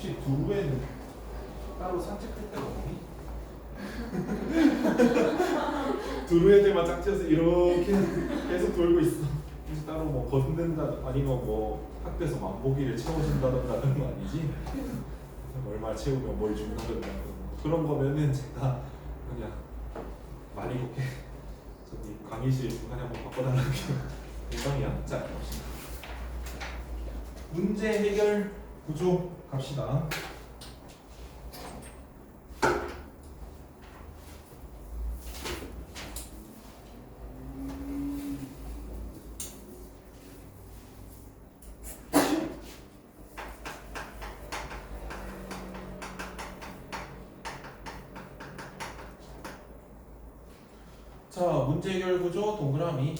혹시 두루에는 따로 산책할 데가 없니? 두루 애들만 짝지어서 이렇게 계속 돌고 있어. 그래서 따로 뭐 걷는다 아니면 뭐 학교에서 만보기를 채워준다던가 그런 거 아니지? 얼마 채우면 뭘 준다던가 그런 거면은 제가 그냥 많이 걷게 저기 강의실 중간에 한번 바꿔달라고 굉장히 얕지. 문제 해결 구조 갑시다. 자, 문제 해결 구조 동그라미.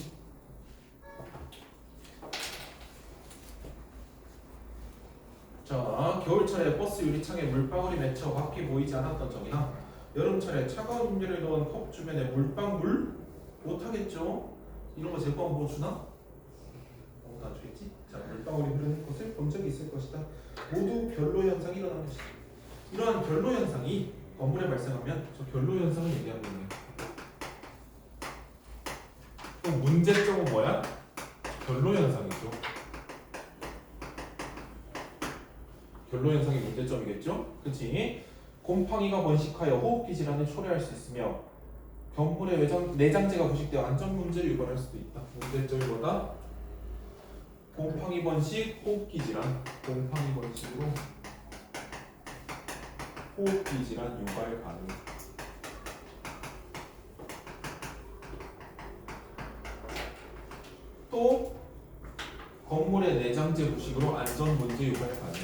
자, 겨울철에 버스 유리창에 물방울이 맺혀 밖이 보이지 않았던 적이나 여름철에 차가운 음료를 넣은 컵 주변에 물방울? 못하겠죠? 이런 거 제법 뭐 주나? 안 주겠지? 자, 물방울이 흐르는 것을 본 적이 있을 것이다. 모두 별로 현상이 일어나는 것이다. 이러한 별로 현상이 건물에 발생하면 저 별로 현상을 얘기하는 거예요. 그럼 문제점은 뭐야? 별로 현상이죠. 별로 현상이 문제점이겠죠? 그치? 곰팡이가 번식하여 호흡기 질환을 초래할 수 있으며 건물의 내장재가 부식되어 안전 문제를 유발할 수도 있다. 문제점이 뭐다? 곰팡이 번식, 호흡기 질환. 곰팡이 번식으로 호흡기 질환 유발 가능. 또 건물의 내장재 부식으로 안전 문제 유발 가능.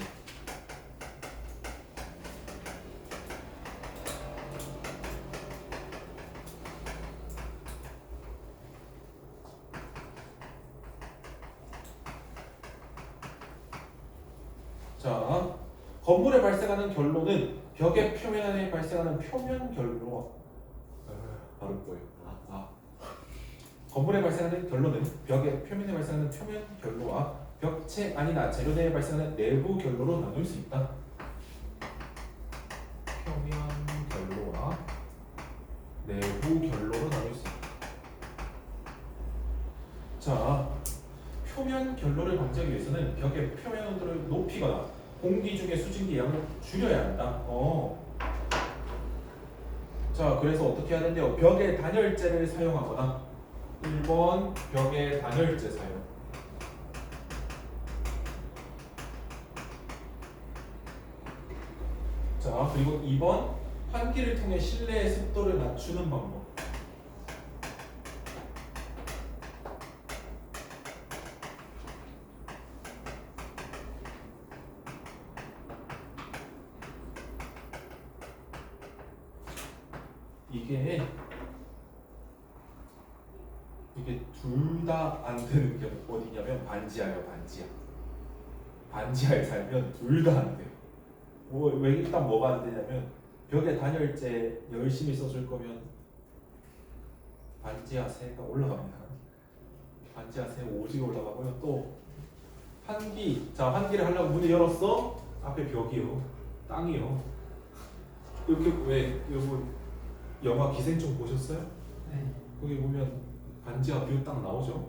자, 건물에 발생하는 결로는 벽의 표면 안에 발생하는 표면 결로. 발음 보여. 건물에 발생하는 결로는 벽의 표면에 발생하는 표면 결로와 벽체 안이나 재료 내에 발생하는 내부 결로로 나눌 수 있다. 표면 결로와 내부 결로로 나눌 수 있다. 자, 표면 결로를 방지하기 위해서는 벽의 표면 온도를 높이거나 공기 중의 수증기 양을 줄여야 한다. 자, 그래서 어떻게 해야 되는데요? 벽에 단열재를 사용하거나 1번 벽에 단열재 사용. 자, 그리고 2번 환기를 통해 실내의 습도를 낮추는 방법. 이게 둘 다 안 되는 게 어디냐면 반지하예요. 반지하에 살면 둘 다 안 돼요. 왜 일단 뭐가 안 되냐면 벽에 단열재 열심히 써줄 거면 반지하세가 올라갑니다. 반지하세 오지게 올라가고요. 또 환기. 자, 환기를 하려고 문을 열었어. 앞에 벽이요, 땅이요. 이렇게 왜 여러분 영화 기생충 보셨어요? 네. 거기 보면 반지하 뷰 딱 나오죠.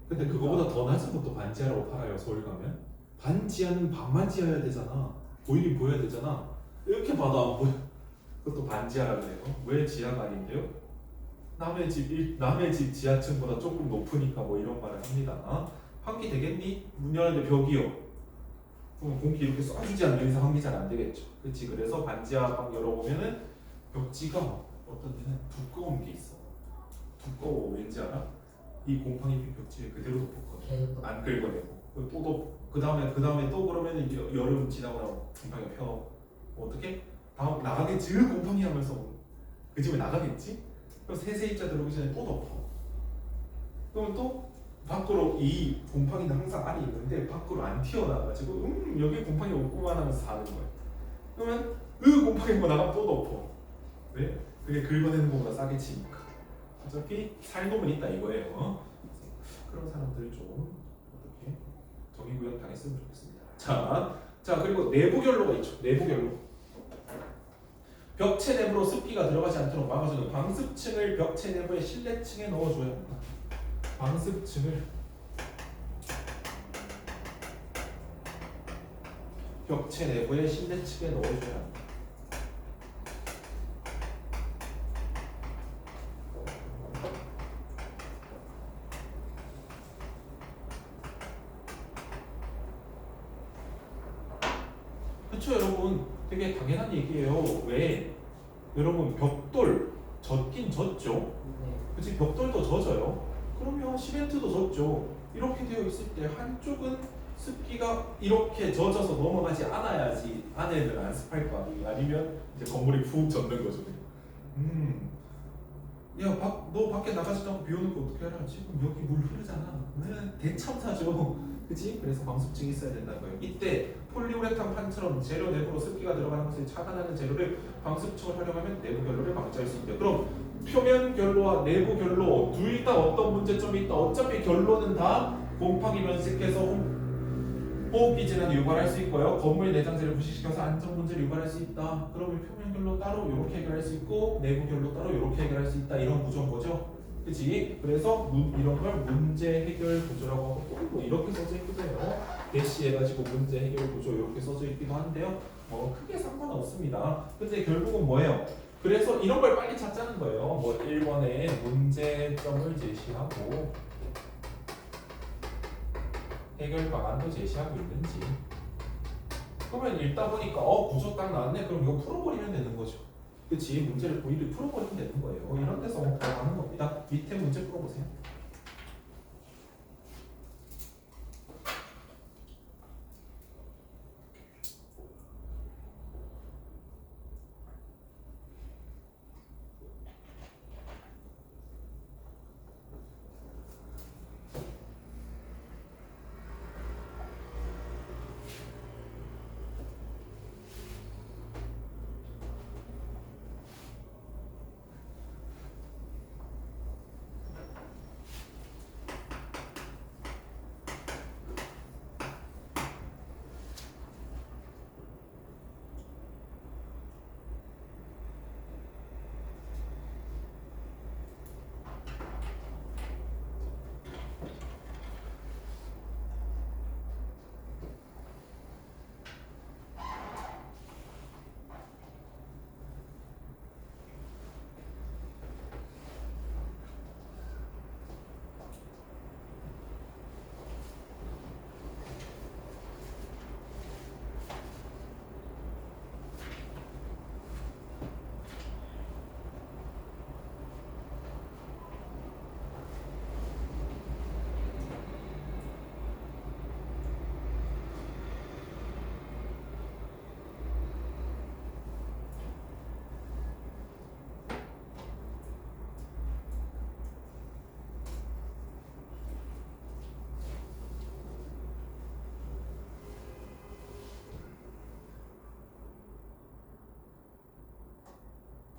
근데 그거보다 더 낮은 것도 반지하라고 팔아요. 서울 가면. 반지하는 반만 지어야 되잖아. 보이긴 보여야 되잖아. 이렇게 봐도 안 보여. 그것도 반지하라 그래요. 왜 지하가 아닌데요? 남의 집 지하층보다 조금 높으니까 뭐 이런 말을 합니다. 환기 되겠니? 문 열는데 벽이요. 그럼 공기 이렇게 쏴주지 않는 이상 환기 잘 안 되겠죠. 그렇지. 그래서 반지하 방 열어보면은 벽지가 어떤 데는 두꺼운 게 있어. 두꺼워. 왠지 알아? 이 곰팡이 핀 벽지에 그대로 덮었거든. 안 긁어내고. 그 다음에 또 그러면 이제 여름 지나고 나면 곰팡이가 펴. 어떻게? 다음 나가겠지. 곰팡이 하면서 그 집에 나가겠지. 그럼 세입자 들어오기 전에 또 덮어. 그러면 또 밖으로 이 곰팡이는 항상 안에 있는데 밖으로 안 튀어나와가지고 여기 곰팡이 없구만 하면서 사는 거야. 그러면 곰팡이 뭐 나가면 또 덮어. 왜? 그게 긁어내는 것보다 싸게 치니까. 어차피 살 놈은 있다 이거예요. 그런 사람들 좀 어떻게 정의구현 당했으면 좋겠습니다. 자, 자, 그리고 내부 결로가 있죠. 내부 결로. 벽체 내부로 습기가 들어가지 않도록 막아주는 방습층을 벽체 내부의 실내층에 넣어줘야 합니다. 방습층을 벽체 내부의 실내층에 넣어줘야 합니다. 그쵸 여러분? 되게 당연한 얘기예요. 왜? 여러분 벽돌 젖긴 젖죠? 네. 그치? 벽돌도 젖어요. 그러면 시멘트도 젖죠. 이렇게 되어 있을 때 한쪽은 습기가 이렇게 젖어서 넘어가지 않아야지 안에는 안 습할 거 아니에요. 아니면 이제 건물이 푹 젖는 거죠. 야, 너 밖에 나가지도 않고 비 오는 거 어떻게 알아? 지금 여기 물 흐르잖아. 대참사죠. 그치? 그래서 방수증이 있어야 된다는 거예요. 이때 폴리우레탄 판처럼 재료 내부로 습기가 들어가는 것을 차단하는 재료를 방수층을 활용하면 내부 결로를 방지할 수 있대요. 그럼 표면 결로와 내부 결로 둘 다 어떤 문제점이 있다. 어차피 결로는 다 곰팡이 면색해서 호흡기 질환을 유발할 수 있고요. 건물 내장재를 부식시켜서 안전 문제를 유발할 수 있다. 그러면 표면 결로 따로 이렇게 해결할 수 있고 내부 결로 따로 이렇게 해결할 수 있다. 이런 구조인 거죠. 그치? 그래서 이런 걸 문제 해결 구조라고 하고 또 이렇게 써져 있기도 해요. 대시해가지고 문제 해결 구조 이렇게 써져 있기도 한데요. 크게 상관없습니다. 근데 결국은 뭐예요? 그래서 이런 걸 빨리 찾자는 거예요. 뭐 1번에 문제점을 제시하고 해결 방안도 제시하고 있는지. 그러면 읽다 보니까 구조 딱 나왔네. 그럼 이거 풀어버리면 되는 거죠. 그치? 문제를 보이를 풀어버리면 되는 거예요. 이런 데서 가는 겁니다. 밑에 문제 풀어보세요.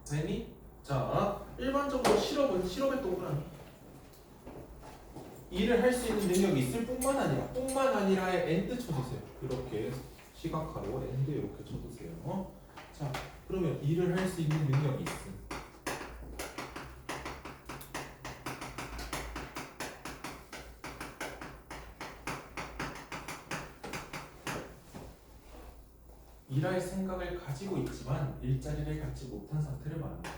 되니? 자, 일반적으로 실업의 동그라미. 일을 할 수 있는 능력이 있을 뿐만 아니라의 엔드 쳐주세요. 이렇게 시각화로 엔드 이렇게 쳐주세요. 자, 그러면 일을 할 수 있는 능력이 있음. 일할 생각을 가지고 있지만 일자리를 갖지 못한 상태를 말합니다.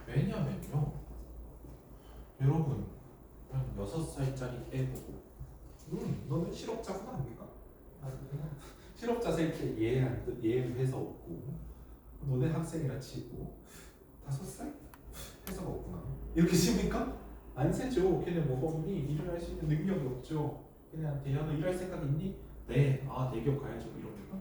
왜냐면요, 여러분 한 6살짜리 애 보고 너는 실업자구나 합니까? 실업자 셀때 얘 회사 없고 너네 학생이라 치고 5살? 회사가 없구나 이렇게 씁니까? 안 세죠. 걔네 모범이 일을 할 수 있는 능력이 없죠. 걔네한테 야 너 일할 생각 있니? 네. 아 대기업 가야죠 이럽니까?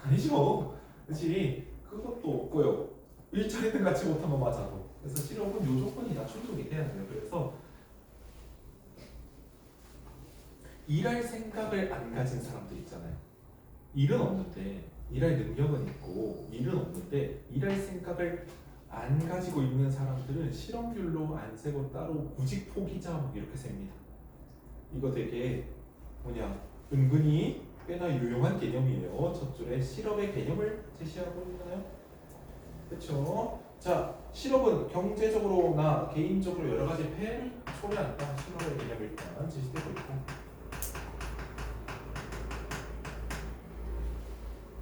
아니죠. 그렇지. 그것도 없고요. 일자리는 갖지 못하면 맞아도. 그래서 실업은 요 조건이 다 충족이 돼야 돼요. 그래서 일할 생각을 안 가진 사람들 있잖아요. 일은 없는데 일할 능력은 있고 일은 없는데 일할 생각을 안 가지고 있는 사람들은 실업률로 안 세고 따로 구직 포기자 뭐 이렇게 셉니다. 이거 되게 뭐냐 은근히 꽤나 유용한 개념이에요. 첫 줄에 실업의 개념을 제시하고 있나요? 그렇죠. 자, 실업은 경제적으로나 개인적으로 여러 가지 폐해를 초래한다. 실업의 개념이 일단 제시되고 있고.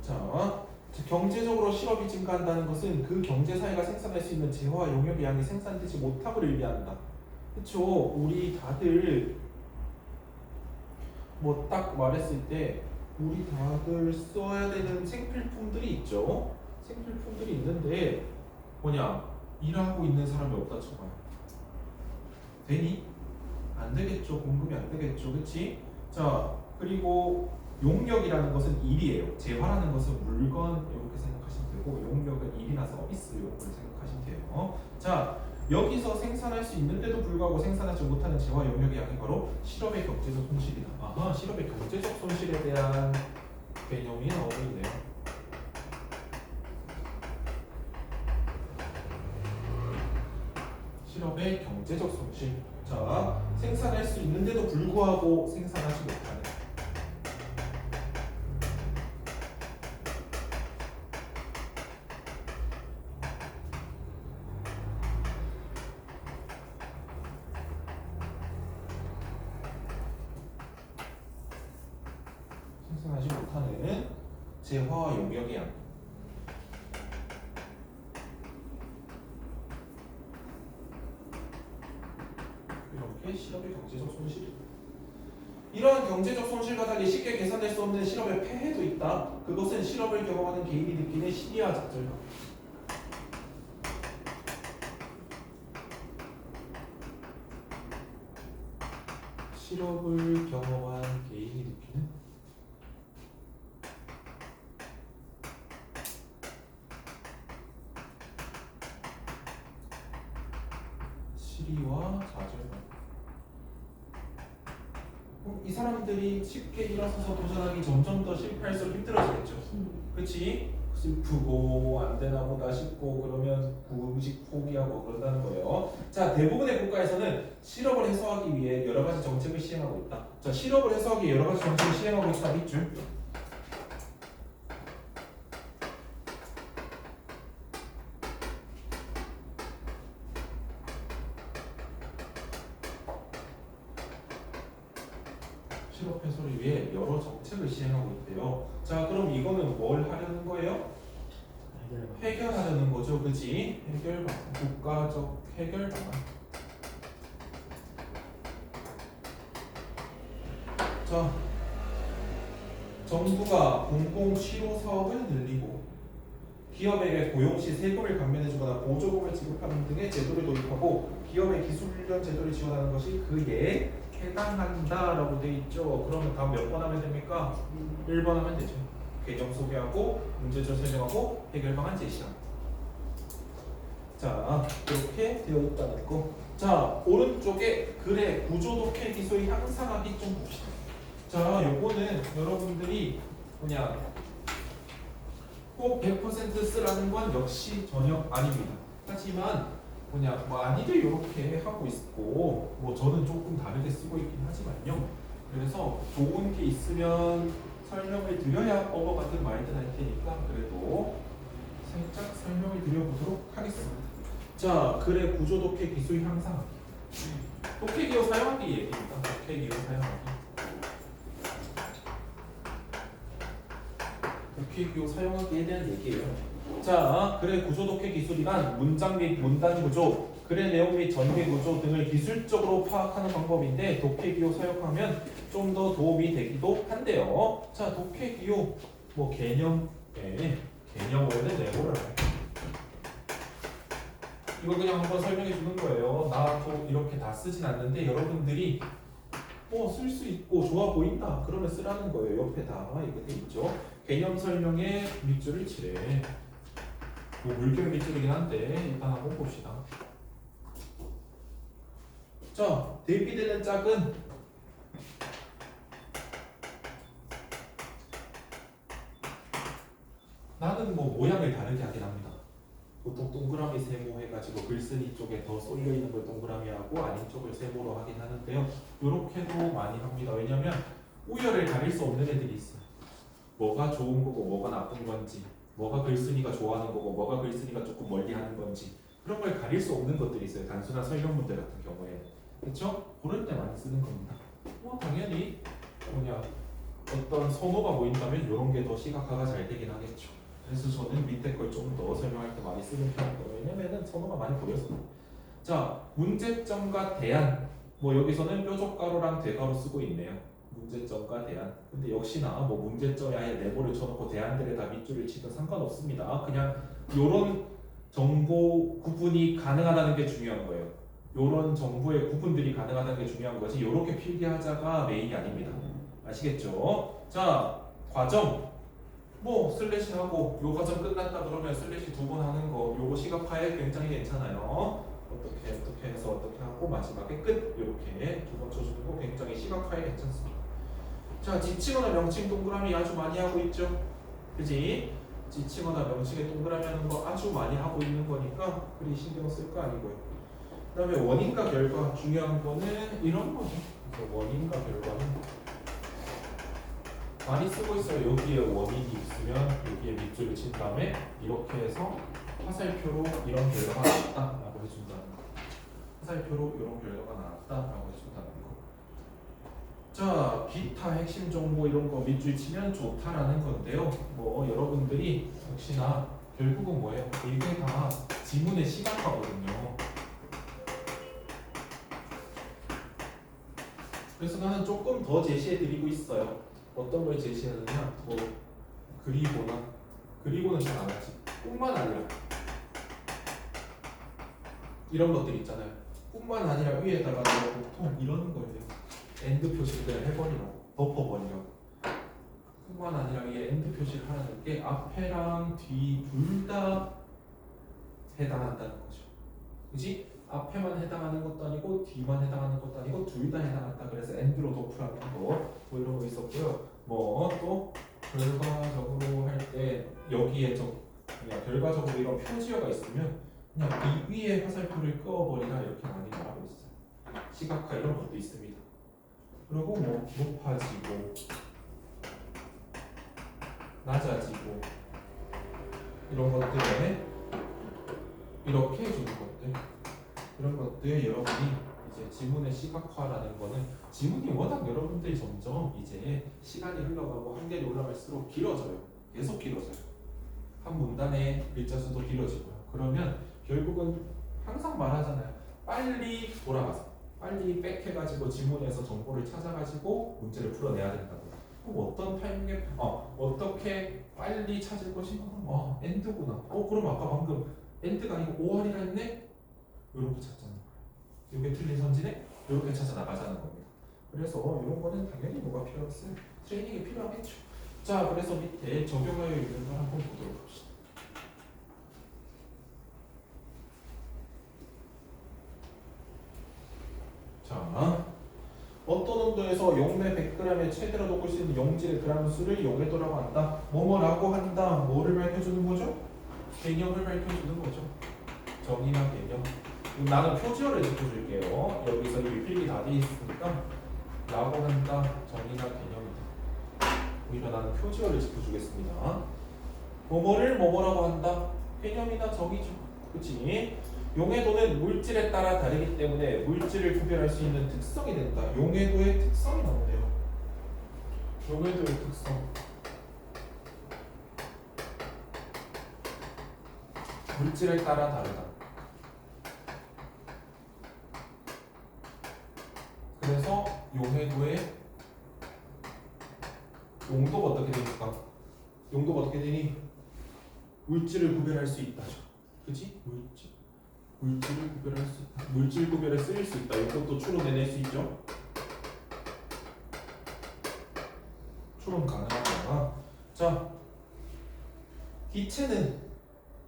자, 경제적으로 실업이 증가한다는 것은 그 경제 사회가 생산할 수 있는 재화와 용역의 양이 생산되지 못함을 의미한다. 그렇죠. 우리 다들 뭐 딱 말했을 때 우리 다들 써야 되는 생필품들이 있죠. 생필품들이 있는데 뭐냐 일하고 있는 사람이 없다 쳐봐요. 되니? 안 되겠죠. 공급이 안 되겠죠. 그치? 자 그리고 용역이라는 것은 일이에요. 재화라는 것은 물건 이렇게 생각하시면 되고 용역은 일이나 서비스 이런 걸 생각하시면 돼요. 자 여기서 생산할 수 있는데도 불구하고 생산하지 못하는 재화 용역의 양이 바로 실업의 경제적 손실이다. 아하, 실업의 경제적 손실에 대한 개념이 나오고 있네요. 실업의 경제적 손실. 자, 생산할 수 있는데도 불구하고 생산하지 못하는. 생산하지 못하는 재화와 용역의 양. 이렇게 실업의 경제적 손실이. 이러한 경제적 손실과 달리 쉽게 계산될 수 없는 실업의 폐해도 있다. 그것은 실업을 경험하는 개인이 느끼는 시기와 좌절감. 실업을 경험한 개인이 느끼는 시리와 좌절감. 이 사람들이 쉽게 일어서서 도전하기 점점 더 실패할수록 힘들어지겠죠. 그렇지? 슬프고 안 되나 보다 싶고 그러면 구직 포기하고 그런다는 거예요. 자, 대부분의 국가에서는 실업을 해소하기 위해 여러 가지 정책을 시행하고 있다. 자, 실업을 해소하기 위해 여러 가지 정책을 시행하고 있다. 밑줄. 실업 해소를 위해 여러 정책을 시행하고 있대요. 자, 그럼 이거는 뭘 하려는 거예요? 해결하려는 거죠, 그지? 해결 방안, 국가적 해결 방안. 자, 정부가 공공치료 사업을 늘리고 기업에게 고용시 세금을 감면해주거나 보조금을 지급하는 등의 제도를 도입하고 기업의 기술훈련 제도를 지원하는 것이 그에 해당한다라고 돼 있죠. 그러면 다음 몇 번 하면 됩니까? 1번 하면 되죠. 개념 소개하고 문제점 설명하고 해결 방안 제시하고. 자, 이렇게 되어 있다는 거. 자, 오른쪽에 글의 구조 독해 기소의 향상하기 좀 봅시다. 자, 요거는 여러분들이 뭐냐 꼭 100% 쓰라는 건 역시 전혀 아닙니다. 하지만 뭐냐 많이들 이렇게 하고 있고 뭐 저는 조금 다르게 쓰고 있긴 하지만요. 그래서 좋은 게 있으면 설명을 드려야 넘어가든 말든 할 테니까 그래도 살짝 설명을 드려보도록 하겠습니다. 자, 글의 구조 독해 기술 향상하기. 독해 기호 사용하기 얘기입니다. 독해 기호 사용하기. 독해 기호 사용하기에 대한 얘기예요. 자, 글의 구조 독해 기술이란 문장 및 문단 구조, 글의 내용 및 전개 구조 등을 기술적으로 파악하는 방법인데 독해 기호 사용하면 좀 더 도움이 되기도 한데요. 자, 독해 기호 뭐 개념, 개념 원래 네모를 이거 그냥 한번 설명해 주는 거예요. 나도 이렇게 다 쓰진 않는데 여러분들이 쓸 수 있고 좋아 보인다 그러면 쓰라는 거예요. 옆에다 이거 돼 있죠. 개념 설명에 밑줄을 칠해. 뭐 물결 밑줄이긴 한데 일단 한번 봅시다. 자, 대비되는 짝은 나는 뭐 모양을 다르게 하긴 합니다. 보통 동그라미 세모 해가지고 글쓴이 쪽에 더 쏠려 있는 걸 동그라미 하고 아닌 쪽을 세모로 하긴 하는데요. 요렇게도 많이 합니다. 왜냐면 우열을 가릴 수 없는 애들이 있어요. 뭐가 좋은 거고 뭐가 나쁜 건지, 뭐가 글쓴이가 좋아하는 거고 뭐가 글쓴이가 조금 멀리 하는 건지 그런 걸 가릴 수 없는 것들이 있어요. 단순한 설명 문제 같은 경우에. 그렇죠? 그럴 때 많이 쓰는 겁니다. 뭐 당연히 뭐냐 어떤 선호가 보인다면 이런 게 더 시각화가 잘 되긴 하겠죠. 그래서 저는 밑에 걸 좀 더 설명할 때 많이 쓰는 편이거든요. 왜냐면은 선호가 많이 보여서. 자, 문제점과 대안. 뭐 여기서는 뾰족가루랑 대가로 쓰고 있네요. 문제점과 대안. 근데 역시나 뭐 문제점에 아예 네모를 쳐놓고 대안들에 다 밑줄을 치든 상관없습니다. 그냥 요런 정보 구분이 가능하다는 게 중요한 거예요. 요런 정보의 구분들이 가능하다는 게 중요한 거지. 요렇게 필기하자가 메인이 아닙니다. 아시겠죠? 자, 과정. 뭐 슬래시 하고 요 과정 끝났다 그러면 슬래시 두 번 하는 거 요거 시각화에 굉장히 괜찮아요. 어떻게 해서 어떻게 하고 마지막에 끝 이렇게 두 번 쳐주는 거 굉장히 시각화에 괜찮습니다. 자, 지칭어나 명칭 동그라미 아주 많이 하고 있죠. 그지? 지칭어나 명칭에 동그라미 하는 거 아주 많이 하고 있는 거니까 그리 신경 쓸 거 아니고요. 그 다음에 원인과 결과 중요한 거는 이런 거죠. 그래서 원인과 결과는 많이 쓰고 있어요. 여기에 원인이 있으면 여기에 밑줄을 친 다음에 이렇게 해서 화살표로 이런 결과가 나왔다라고 해준다는 거. 화살표로 이런 결과가 나왔다라고 해준다는 거. 자, 기타 핵심 정보 이런 거 밑줄 치면 좋다라는 건데요. 뭐 여러분들이 역시나 결국은 뭐예요? 이게 다 지문의 시각화거든요. 그래서 나는 조금 더 제시해드리고 있어요. 어떤 걸 제시하느냐, 뭐 그리고는 잘 안 하지. 뿐만 아니라 이런 것들 있잖아요. 뿐만 아니라 위에다가 보통 이런 거예요. 엔드 표시를 그냥 해버리라고, 덮어버리라고. 뿐만 아니라 위에 엔드 표시를 하라는 게 앞에랑 뒤 둘 다 해당한다는 거죠. 그지? 앞에만 해당하는 것도 아니고 뒤만 해당하는 것도 아니고 둘 다 해당한다. 그래서 엔드로 덮으라는 거 뭐 이런 거 있었고요. 뭐 또 결과적으로 할 때 여기에 그냥 결과적으로 이런 표지어가 있으면 그냥 이 위에 화살표를 끄어버리라 이렇게 많이 말하고 있어요. 시각화 이런 것도 있습니다. 그리고 뭐 높아지고 낮아지고 이런 것들에 이렇게 해주는 것들 이런 것들 여러분이 이제 지문의 시각화라는 거는 지문이 워낙 여러분들이 점점 이제 시간이 흘러가고 한계이 올라갈수록 길어져요. 계속 길어져요. 한 문단의 글자 수도 길어지고요. 그러면 결국은 항상 말하잖아요. 빨리 돌아가서 빨리 백해가지고 지문에서 정보를 찾아가지고 문제를 풀어내야 된다고. 어떤 타이밍에 어떻게 빨리 찾을 것이 엔드구나. 그럼 아까 방금 엔드가 아니고 OR이라 했네. 이렇게 찾자는 거예요. 이게 틀린 선지네. 이렇게 찾아 나가자는 겁니다. 그래서 이런 거는 당연히 뭐가 필요했어요? 트레이닝이 필요하겠죠. 자, 그래서 밑에 적용하여 있는 걸 한번 보도록 합시다. 자, 어떤 온도에서 용매 100g에 최대로 녹을 수 있는 용질의 그람 수를 용해도라고 한다. 뭐뭐라고 한다. 뭐를 밝혀주는 거죠? 개념을 밝혀주는 거죠. 정의나 개념. 나는 표지어를 짚어줄게요. 여기서 이 필기 다 돼 있으니까 라고 한다. 정의나 개념이다. 오히려 나는 표지어를 짚어주겠습니다. 뭐뭐를 뭐뭐라고 한다. 개념이나 정의죠. 그치? 용해도는 물질에 따라 다르기 때문에 물질을 구별할 수 있는 특성이 된다. 용해도의 특성이 나오네요. 용해도의 특성. 물질에 따라 다르다. 그래서 용해도의 용도가 어떻게 되니까? 용도가 어떻게 되니? 물질을 구별할 수 있다죠. 그치? 물질을 구별할 수 있다. 물질 구별에 쓰일 수 있다. 이것도 추론해낼 수 있죠. 추론 가능하다. 자, 기체는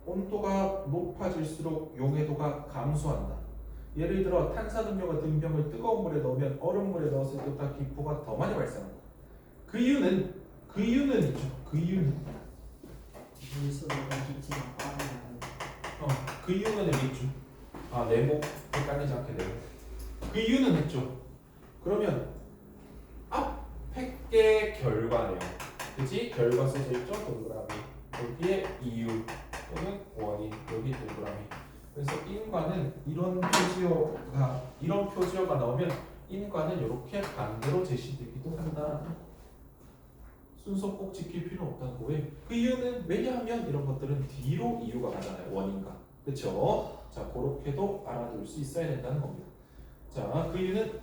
온도가 높아질수록 용해도가 감소한다. 예를 들어 탄산음료 같은 병을 뜨거운 물에 넣으면 얼음물에 넣었을 때보다 기포가 더 많이 발생한다. 그 이유는 있죠. 그 이유는 물속에 기체가 빠져나가는 그 이유는 여기 있죠. 네모 헷갈리지 않게 네모. 그 이유는 했죠. 그러면 앞에 게 결과네요. 그치? 결과 써져 있죠? 동그라미. 여기에 이유 또는 원인 여기 동그라미. 그래서 인과는 이런 표지어가 나오면 인과는 이렇게 반대로 제시되기도 한다. 순서 꼭 지킬 필요 없다는 거예요. 그 이유는 왜냐하면 이런 것들은 뒤로 이유가 가잖아요. 원인과. 그렇죠? 자, 그렇게도 알아둘 수 있어야 된다는 겁니다. 자, 그 이유는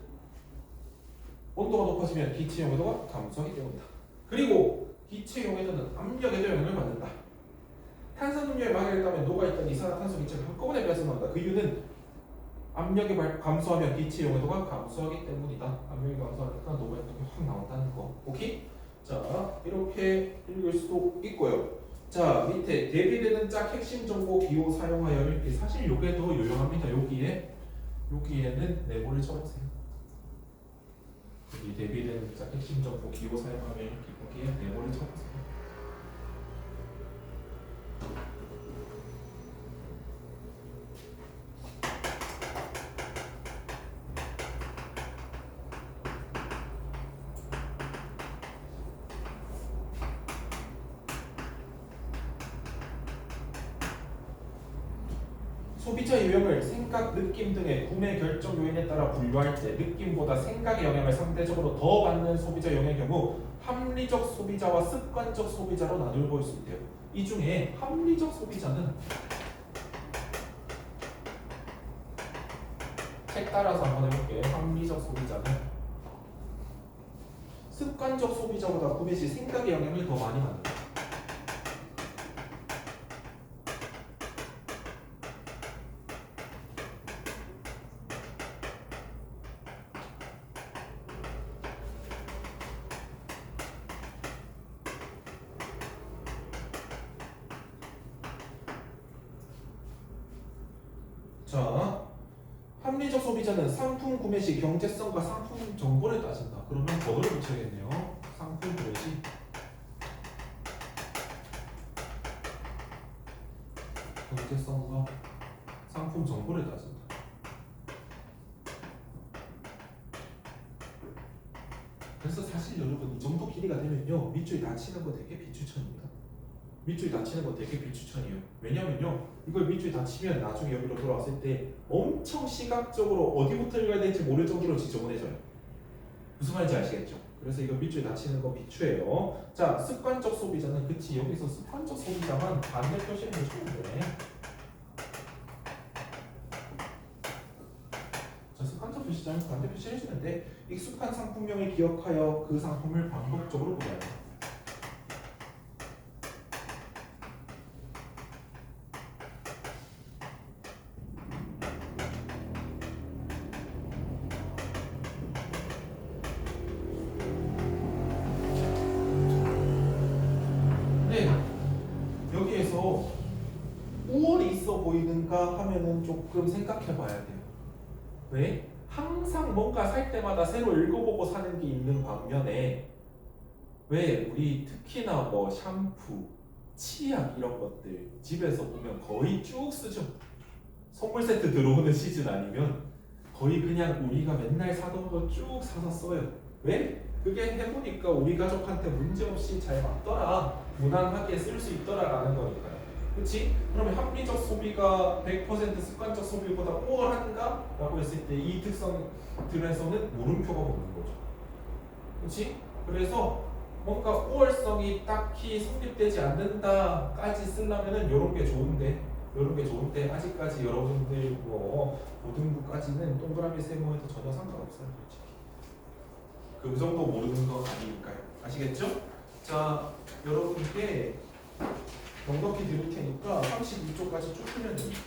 온도가 높아지면 기체 용해도가 감소하기 때문이다. 그리고 기체 용해도는 압력에도 영향을 받는다. 탄산음료에 막을 가면 녹아있던 이산화탄소 기체가 한꺼번에 빠져나온다. 그 이유는 압력이 감소하면 기체 용해도가 감소하기 때문이다. 압력이 감소하니까 녹아있던 게 확 나온다는 거. 오케이? 자, 이렇게 읽을 수도 있고요. 자, 밑에 대비되는 짝 핵심 정보 기호 사용하여 읽기. 사실 요게 더 유용합니다. 여기에는 네모를 쳐보세요. 여기 대비되는 짝 핵심 정보 기호 사용하여 읽기. 거기에 네모를 쳐보세요. 소비자 유형을 생각, 느낌 등의 구매 결정 요인에 따라 분류할 때 느낌보다 생각의 영향을 상대적으로 더 받는 소비자 유형의 경우 합리적 소비자와 습관적 소비자로 나누어 볼 수 있대요. 이 중에 합리적 소비자는 책 따라서 한번 해볼게요. 합리적 소비자는 습관적 소비자보다 구매 시 생각의 영향을 더 많이 받는다. 자, 합리적 소비자는 상품 구매 시 경제성과 상품 정보를 따진다. 그러면 번호를 붙여야겠네요. 상품 구매 시 경제성과 상품 정보를 따진다. 그래서 사실 여러분 이 정도 길이가 되면요 밑줄이 닫히는 거 되게 비추천입니다. 밑줄이 닫히는 거 되게 비추천이에요. 왜냐면요 이걸 밑줄이 닫히면 나중에 여기로 돌아왔을 때 엄청 시각적으로 어디부터 읽어야 될지 모를 정도로 지저분해져요. 무슨 말인지 아시겠죠? 그래서 이거 밑줄이 닫히는 거 비추예요. 자, 습관적 소비자는 그치 여기서 습관적 소비자만 반대 표시를 해주는데 자, 습관적 표시자는 반대 표시를 해주는데 익숙한 상품명을 기억하여 그 상품을 반복적으로 구매한다. 여기에서 5월이 있어 보이는가 하면은 조금 생각해 봐야 돼요. 왜? 항상 뭔가 살 때마다 새로 읽어보고 사는 게 있는 반면에 왜 우리 특히나 뭐 샴푸, 치약 이런 것들 집에서 보면 거의 쭉 쓰죠. 선물 세트 들어오는 시즌 아니면 거의 그냥 우리가 맨날 사던 거 쭉 사서 써요. 왜? 그게 해보니까 우리 가족한테 문제없이 잘 맞더라. 무난하게 쓸 수 있더라라는 거니까요. 그렇지? 그러면 합리적 소비가 100% 습관적 소비보다 우월한가? 라고 했을 때 이 특성들에서는 물음표가 붙는 거죠. 그렇지? 그래서 뭔가 우월성이 딱히 성립되지 않는다까지 쓰려면은 이런 게 좋은데 아직까지 여러분들 뭐 고등부까지는 동그라미 세모에도 전혀 상관없어요. 솔직히. 그 정도 모르는 거 아니니까요. 아시겠죠? 자, 여러분께 넉넉히 드릴 테니까 32쪽까지 쭉 풀면 됩니다.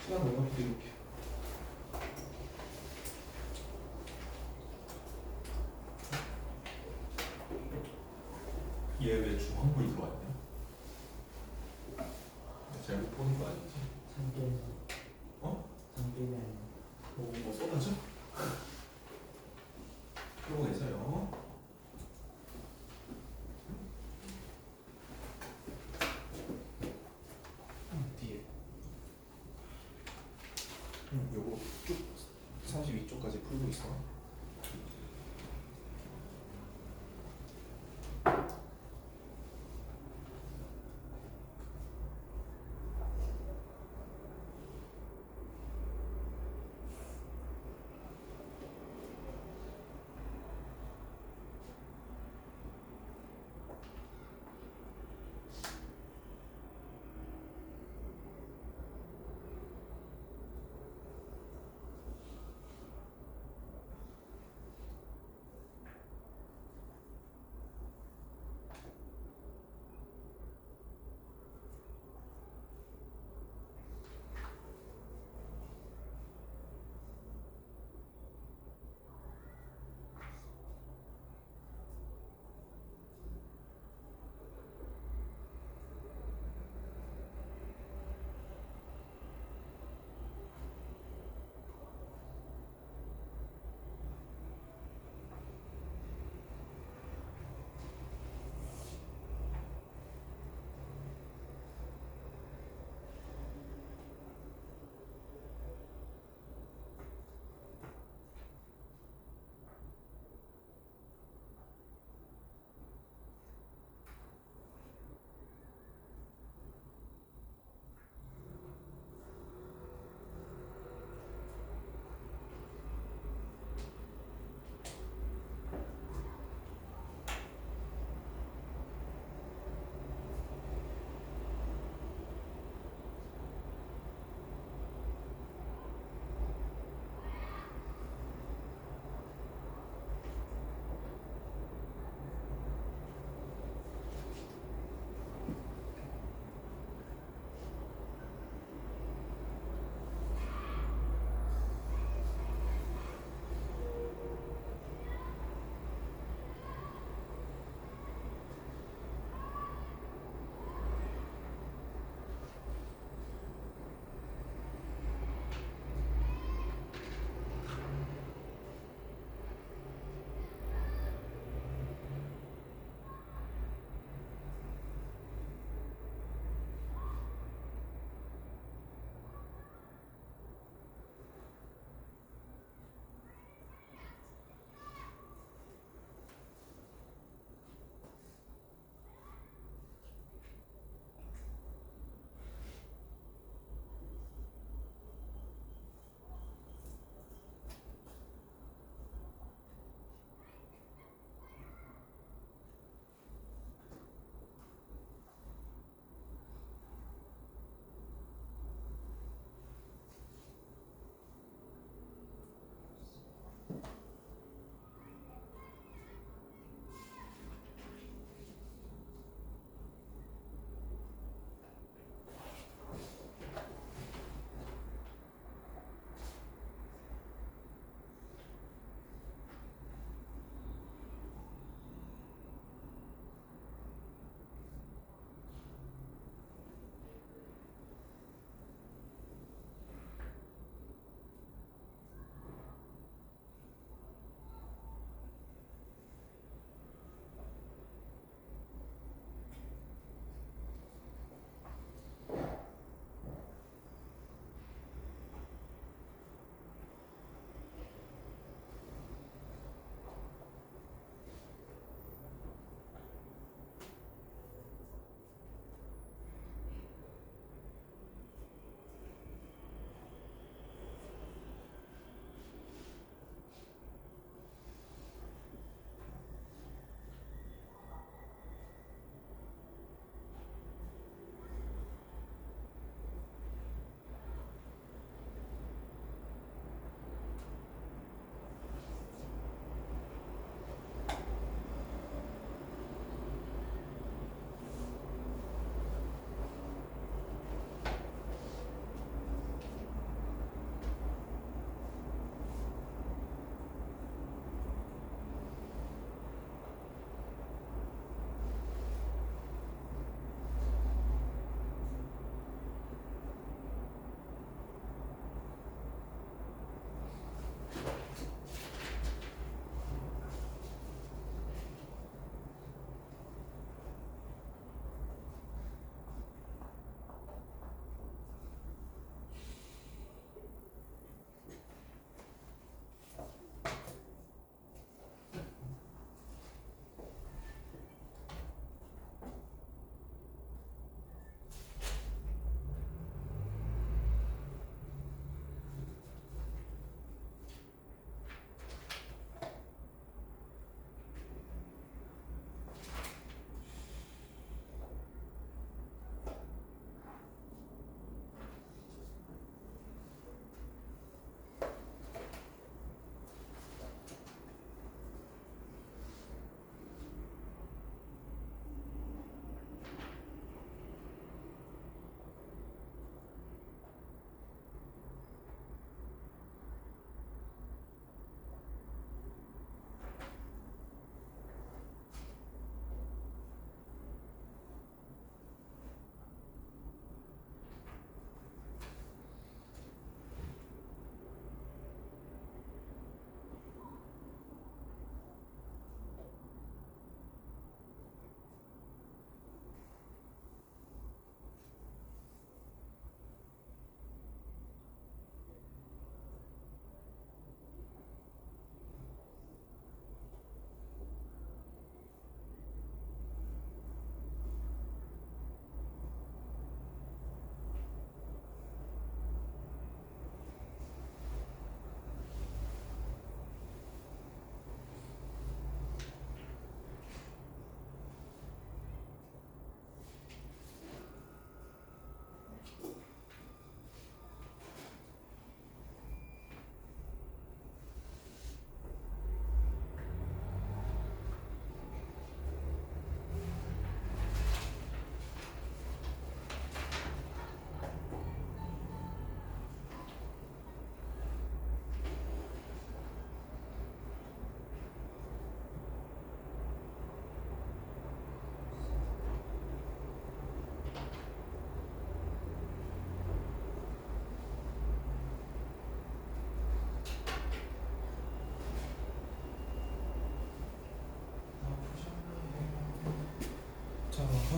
시간 넉넉히 드릴게요. 얘 왜 중앙부에 들어왔냐? 잘못 보는 거 아니지? 참깨는 어? 참깨는 뭐 쏟아져? 그러고 계세요. 뒤에 32쪽까지 풀고 있어.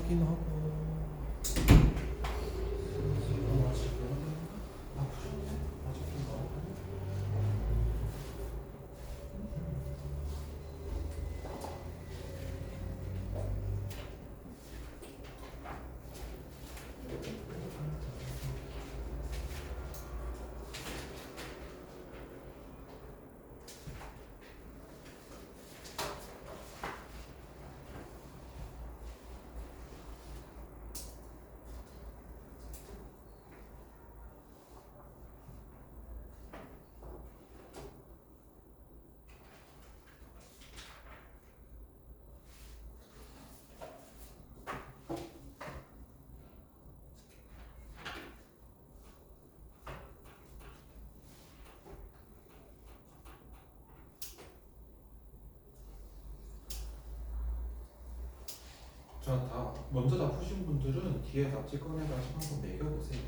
하긴 하고. 아프셨네. 아직 좀 나오고. 자, 다 먼저 다 푸신 분들은 뒤에 답지 꺼내가지고 한번 매겨보세요.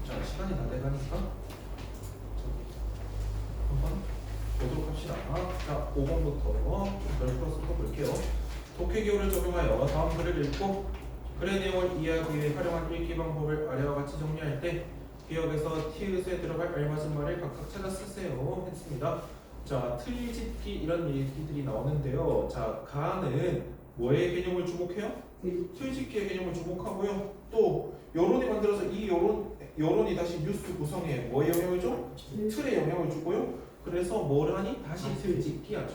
자, 시간이 다 돼가니까 한번 보도록 합시다. 자, 5번부터 좀 넓혀서 볼게요. 독해 기호를 적용하여 다음 글을 읽고 글의 내용을 이해하기 위해 활용한 읽기 방법을 아래와 같이 정리할 때 기억에서 티읕에 들어갈 알맞은 말을 각각 찾아 쓰세요 했습니다. 자, 틀짓기 이런 얘기들이 나오는데요. 자, 가는 뭐의 개념을 주목해요? 틀짓기의 개념을 주목하고요. 또 여론이 만들어서 이 여론이 다시 뉴스 구성에 뭐의 영향을 줘? 틀에 영향을 주고요. 그래서 뭐를 하니? 다시 틀짓기 하죠.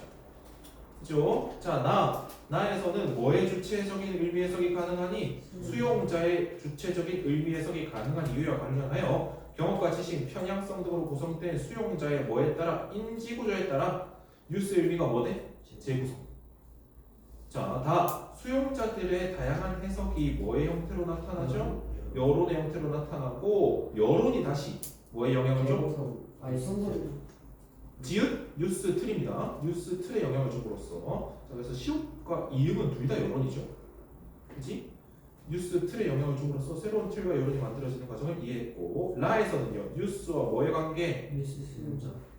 그죠? 자, 나에서는 뭐의 주체적인 의미 해석이 가능하니? 수용자의 주체적인 의미 해석이 가능한 이유와 관련하여 경험과 지식, 편향성 등으로 구성된 수용자의 뭐에 따라 인지 구조에 따라 뉴스의 의미가 뭐돼? 재구성. 자, 다 수용자들의 다양한 해석이 뭐의 형태로 나타나죠? 여론의 형태로 나타나고 여론이 다시 뭐의 영향을 줘? 지읒 뉴스 틀입니다. 뉴스 틀에 영향을 줌으로써 자, 그래서 시옷과 이음은 둘 다 여론이죠. 그렇지? 뉴스 틀에 영향을 줌으로써 새로운 틀과 여론이 만들어지는 과정을 이해했고 라에서는요 뉴스와 뭐의 관계?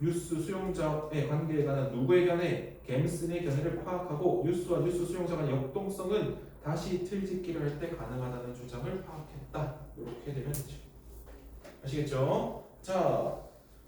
뉴스 수용자의 관계에 관한 누구의 견해? 갬슨의 견해를 파악하고 뉴스와 뉴스 수용자 간의 역동성은 다시 틀짓기를 할 때 가능하다는 주장을 파악했다. 이렇게 되면 되죠. 아시겠죠? 자,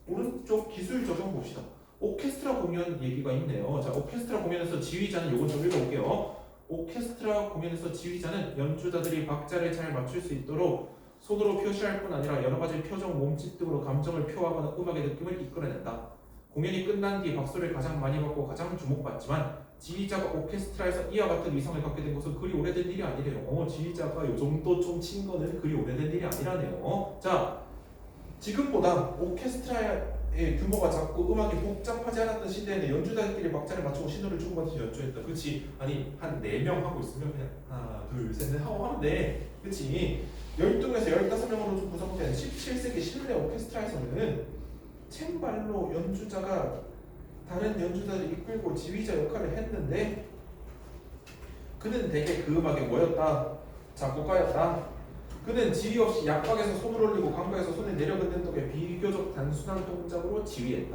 오른쪽 기술 적용 봅시다. 오케스트라 공연 얘기가 있네요. 자, 오케스트라 공연에서 지휘자는 요거 좀 읽어볼게요. 오케스트라 공연에서 지휘자는 연주자들이 박자를 잘 맞출 수 있도록 손으로 표시할 뿐 아니라 여러 가지 표정, 몸짓 등으로 감정을 표하거나 음악의 느낌을 이끌어낸다. 공연이 끝난 뒤 박수를 가장 많이 받고 가장 주목받지만 지휘자가 오케스트라에서 이와 같은 위상을 갖게 된 것은 그리 오래된 일이 아니래요. 지휘자가 요 정도 좀 친 거는 그리 오래된 일이 아니라네요. 자, 지금보다 오케스트라의 규모가 작고 음악이 복잡하지 않았던 시대에는 연주자들끼리 박자를 맞추고 신호를 주고받으면서 연주했다. 그치? 아니 한 4명 하고 있으면 그냥 하나 둘 셋 넷 하고 하면 돼. 그치? 12에서 15명으로 구성된 17세기 실내 오케스트라에서는 챔발로 연주자가 다른 연주자를 이끌고 지휘자 역할을 했는데 그는 대개 그 음악에 뭐였다? 작곡가였다. 그는 지휘 없이 약박에서 손을 올리고 강박에서 손을 내려긋는 등의 비교적 단순한 동작으로 지휘했다.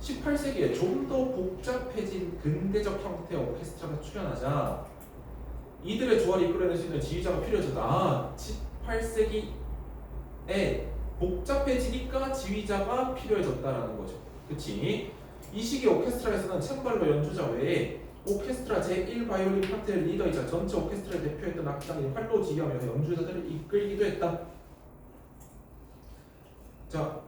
18세기에 좀 더 복잡해진 근대적 형태의 오케스트라가 출현하자 이들의 조화를 이끌어낼 수 있는 지휘자가 필요해졌다. 18세기에 복잡해지니까 지휘자가 필요해졌다라는 거죠. 그치? 이 시기 오케스트라에서는 챔벌러 연주자 외에 오케스트라 제1바이올린 파트의 리더이자 전체 오케스트라를 대표했던 악단이 활로 지휘하며 연주자들을 이끌기도 했다. 자,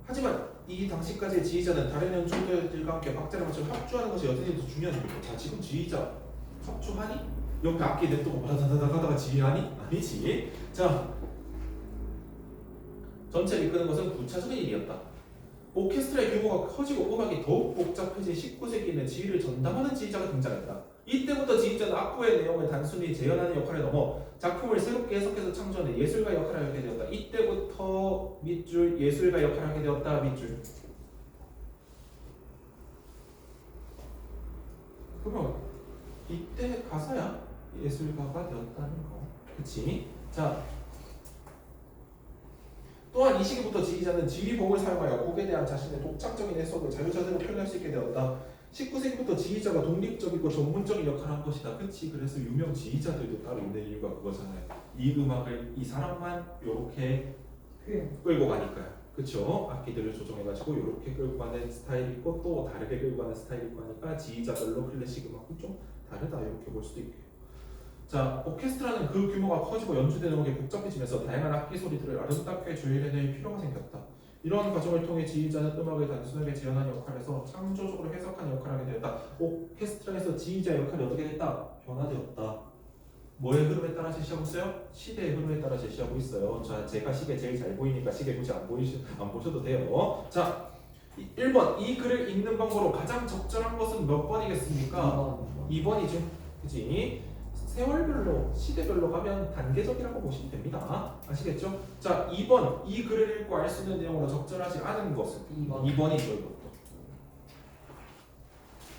하지만 이 당시까지의 지휘자는 다른 연주자들과 함께 박자를 맞춰 합주하는 것이 여전히 더 중요한 일이고, 자 지금 지휘자 합주하니? 옆에 악기 냅두고 바다다다다 하다가 지휘하니? 아니지. 자, 전체를 이끄는 것은 부차적인 일이었다. 오케스트라의 규모가 커지고 음악이 더욱 복잡해진 19세기에는 지휘를 전담하는 지휘자가 등장했다. 이때부터 지휘자는 악보의 내용을 단순히 재현하는 역할을 넘어 작품을 새롭게 해석해서 창조하는 예술가 역할을 하게 되었다. 이때부터 밑줄 예술가 역할을 하게 되었다. 밑줄. 그럼 이때 가사야 예술가가 되었다는 거. 그치? 자, 또한 이 시기부터 지휘자는 지휘봉을 사용하여 곡에 대한 자신의 독창적인 해석을 자유자재로 표현할 수 있게 되었다. 19세기부터 지휘자가 독립적이고 전문적인 역할을 한 것이다. 그치? 그래서 유명 지휘자들도 따로 있는 이유가 그거잖아요. 이 음악을 이 사람만 요렇게 끌고 가니까요. 그쵸? 악기들을 조정해가지고 요렇게 끌고 가는 스타일이 있고 또 다르게 끌고 가는 스타일이 있고 하니까 지휘자별로 클래식 음악은 좀 다르다 이렇게 볼 수도 있고요. 자, 오케스트라는 그 규모가 커지고 연주되는 음악이 복잡해지면서 다양한 악기 소리들을 아름답게 조율해낼 필요가 생겼다. 이러한 과정을 통해 지휘자는 음악을 단순하게 재현하는 역할에서 창조적으로 해석하는 역할을 하게 되었다. 오케스트라에서 지휘자 역할이 어떻게 됐다? 변화되었다. 뭐의 흐름에 따라 제시하고 있어요? 시대의 흐름에 따라 제시하고 있어요. 자, 제가 시계 제일 잘 보이니까 시계 굳이 안 보셔도 돼요. 자, 1번 이 글을 읽는 방법으로 가장 적절한 것은 몇 번이겠습니까? 2번이죠. 그치? 세월별로, 시대별로 가면 단계적이라고 보시면 됩니다. 아시겠죠? 자, 2번 이 글을 읽고 알 수 있는 내용으로 적절하지 않은 것은 2번이죠. 이것도.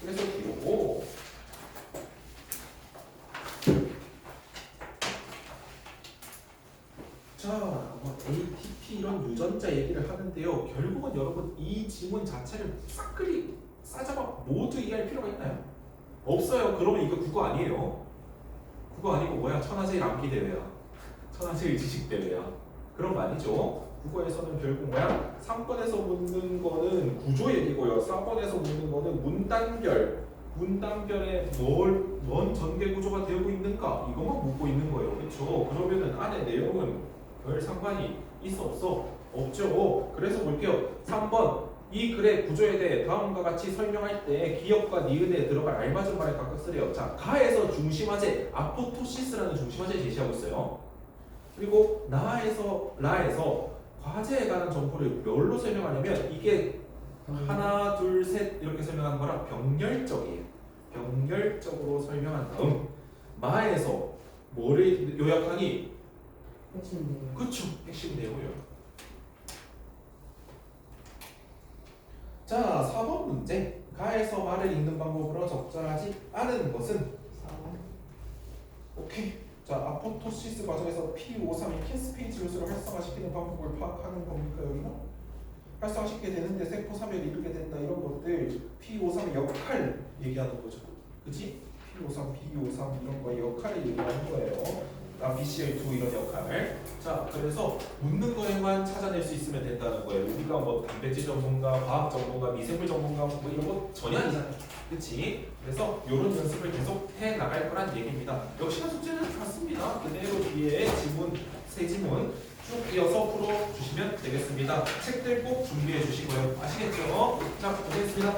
그래서 이거 자, 뭐 ATP 이런 유전자 얘기를 하는데요. 결국은 여러분 이 지문 자체를 싹그리 싸잡아 모두 이해할 필요가 있나요? 없어요. 그러면 이거 국어 아니에요. 그거 아니고 뭐야? 천하제일 암기 대회야. 천하제일 지식 대회야. 그런 거 아니죠? 국어에서는 결국 뭐야? 3번에서 묻는 거는 구조 얘기고요. 4번에서 묻는 거는 문단별에 뭔 전개 구조가 되고 있는가? 이것만 묻고 있는 거예요. 그렇죠? 그러면은 안에 내용은 별 상관이 있어 없어? 없죠. 그래서 볼게요. 3번 이 글의 구조에 대해 다음과 같이 설명할 때 기역과 니은에 들어갈 알맞은 말을 각각 쓰래요. 자, 가에서 중심화제, 아포토시스라는 중심화제 제시하고 있어요. 그리고 라에서 과제에 관한 정보를 뭘로 설명하냐면 이게 하나, 둘, 셋 이렇게 설명하는 거라 병렬적이에요. 병렬적으로 설명한 다음 마에서 뭐를 요약하니? 핵심 내용. 그쵸, 핵심 내용이요. 자, 4번 문제. 가에서 말을 읽는 방법으로 적절하지 않은 것은? 4번. 오케이. 자, 아포토시스 과정에서 P53이 킨스페이지 요소를 활성화시키는 방법을 파악하는 겁니까, 여기가? 활성화시키게 되는데 세포 사멸이 이르게 된다 이런 것들 P53의 역할 얘기하는 거죠. 그치? P53, B53 이런 거의 역할을 얘기하는 거예요. BCL2 이런 역할. 자, 그래서 묻는 거에만 찾아낼 수 있으면 된다는 거예요. 우리가 뭐 단백질 전문가, 과학 전문가, 미생물 전문가 뭐 이런 거 전혀 아니잖아요. 그치? 그래서 이런 연습을 계속 해 나갈 거란 얘기입니다. 역시나 숙제는 같습니다. 그대로 뒤에 지문, 세 지문 쭉 이어서 풀어주시면 되겠습니다. 책들 꼭 준비해 주시고요. 아시겠죠? 자, 보겠습니다.